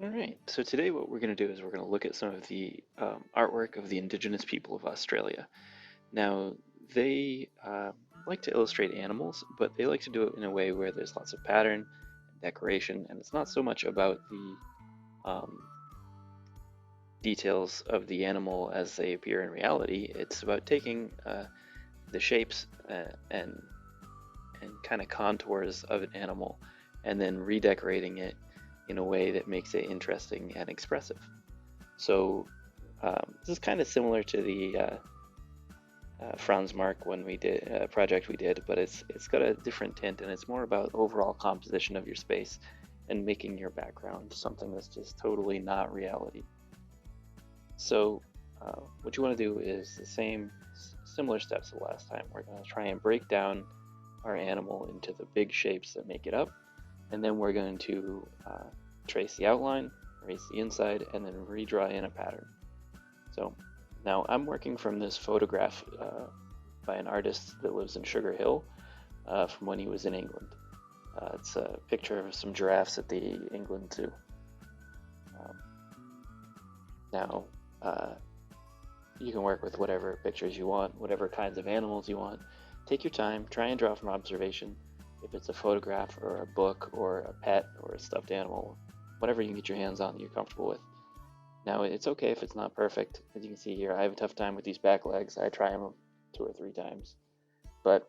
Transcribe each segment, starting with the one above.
All right, so today what we're going to do is we're going to look at some of the artwork of the indigenous people of Australia. Now, they like to illustrate animals, but they like to do it in a way where there's lots of pattern and decoration, and it's not so much about the um, details of the animal as they appear in reality. It's about taking the shapes and kind of contours of an animal and then redecorating it in a way that makes it interesting and expressive. So this is kind of similar to the Franz Marc when we did project we did, but it's got a different tint and it's more about overall composition of your space and making your background something that's just totally not reality. So what you want to do is the same similar steps to last time. We're going to try and break down our animal into the big shapes that make it up, and then we're going to trace the outline, erase the inside, and then redraw in a pattern. So now I'm working from this photograph by an artist that lives in Sugar Hill from when he was in England. It's a picture of some giraffes at the England Zoo. Um, now, you can work with whatever pictures you want, whatever kinds of animals you want. Take your time, try and draw from observation. If it's a photograph or a book or a pet or a stuffed animal, whatever you can get your hands on that you're comfortable with. Now, it's okay if it's not perfect. As you can see here, I have a tough time with these back legs. I try them 2 or 3 times. But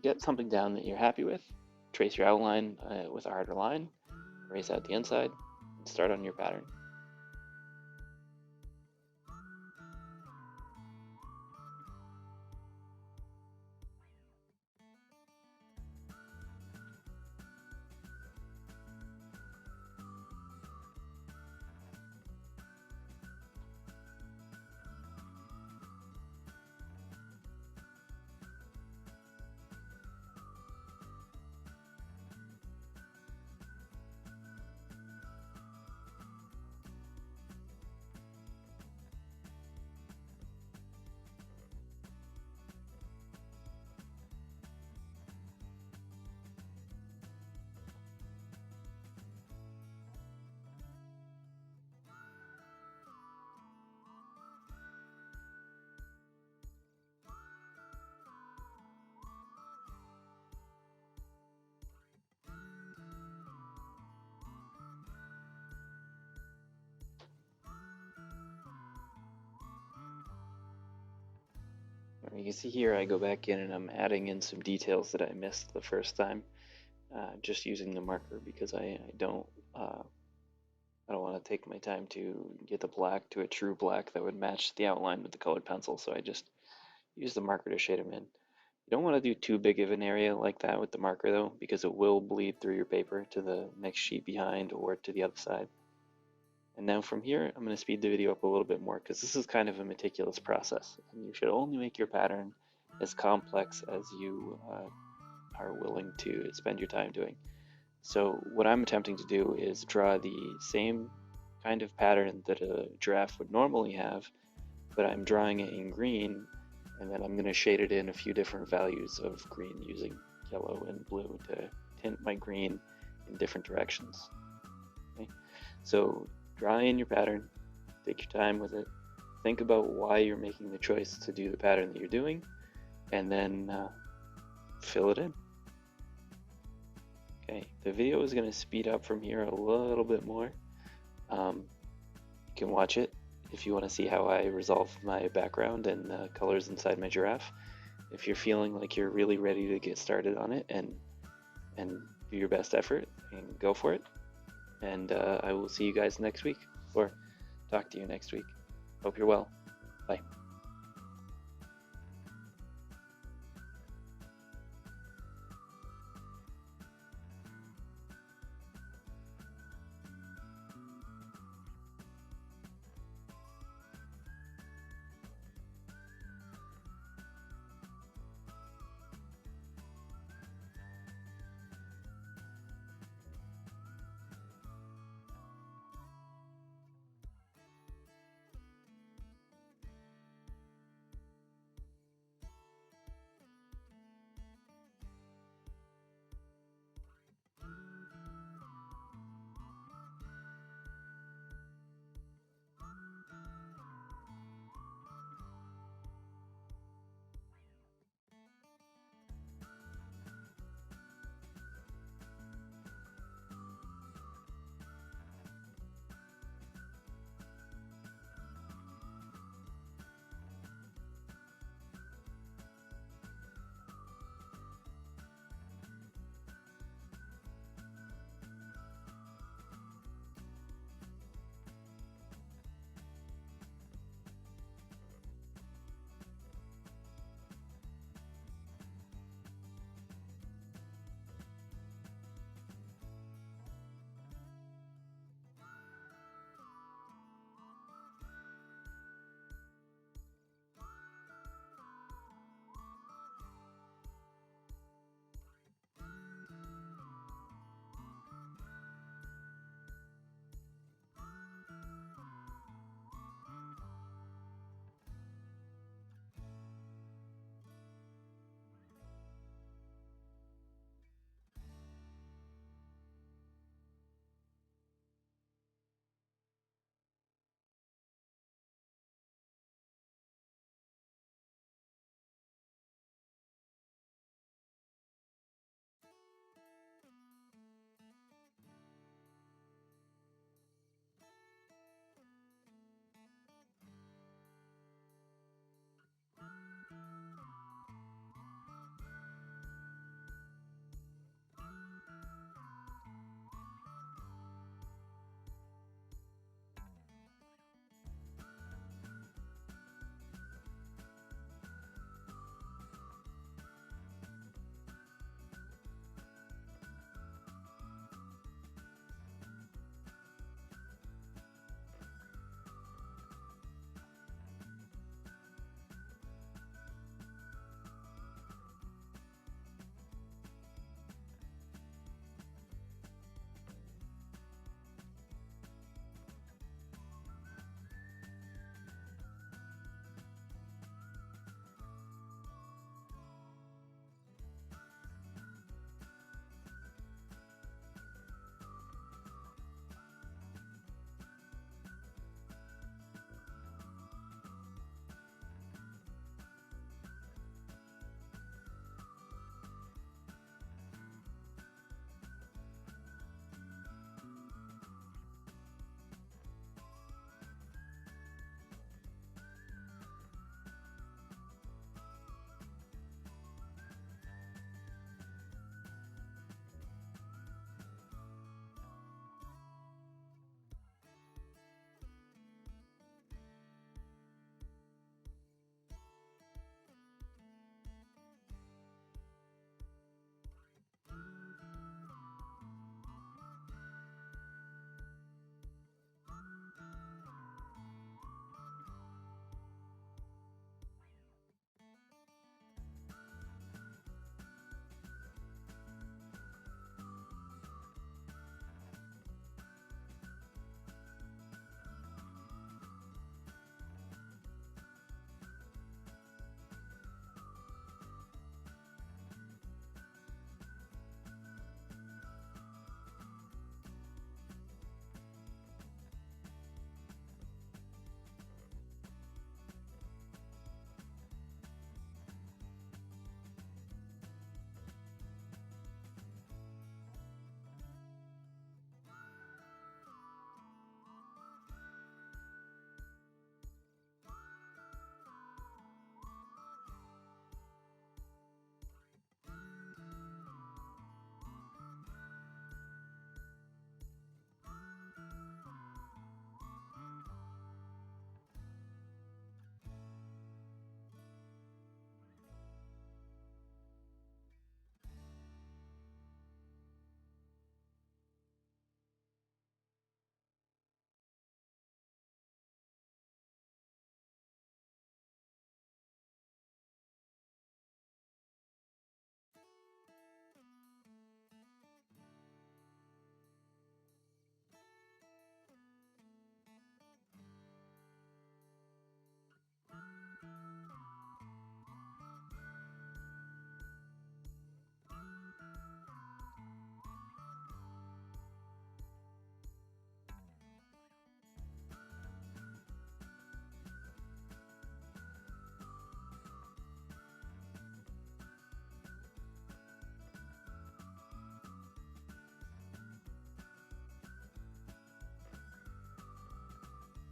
get something down that you're happy with. Trace your outline with a harder line. Erase out the inside. And start on your pattern. You can see here I go back in and I'm adding in some details that I missed the first time, just using the marker because uh, I don't want to take my time to get the black to a true black that would match the outline with the colored pencil. So I just use the marker to shade them in. You don't want to do too big of an area like that with the marker though, because it will bleed through your paper to the next sheet behind or to the other side. And now from here, I'm going to speed the video up a little bit more because this is kind of a meticulous process. And you should only make your pattern as complex as you are willing to spend your time doing. So what I'm attempting to do is draw the same kind of pattern that a giraffe would normally have, but I'm drawing it in green, and then I'm going to shade it in a few different values of green using yellow and blue to tint my green in different directions. Okay? So draw in your pattern, take your time with it, think about why you're making the choice to do the pattern that you're doing, and then fill it in. Okay, the video is going to speed up from here a little bit more. You can watch it if you want to see how I resolve my background and colors inside my giraffe. If you're feeling like you're really ready to get started on it and do your best effort and go for it. And I will see you guys next week or talk to you next week. Hope you're well. Bye.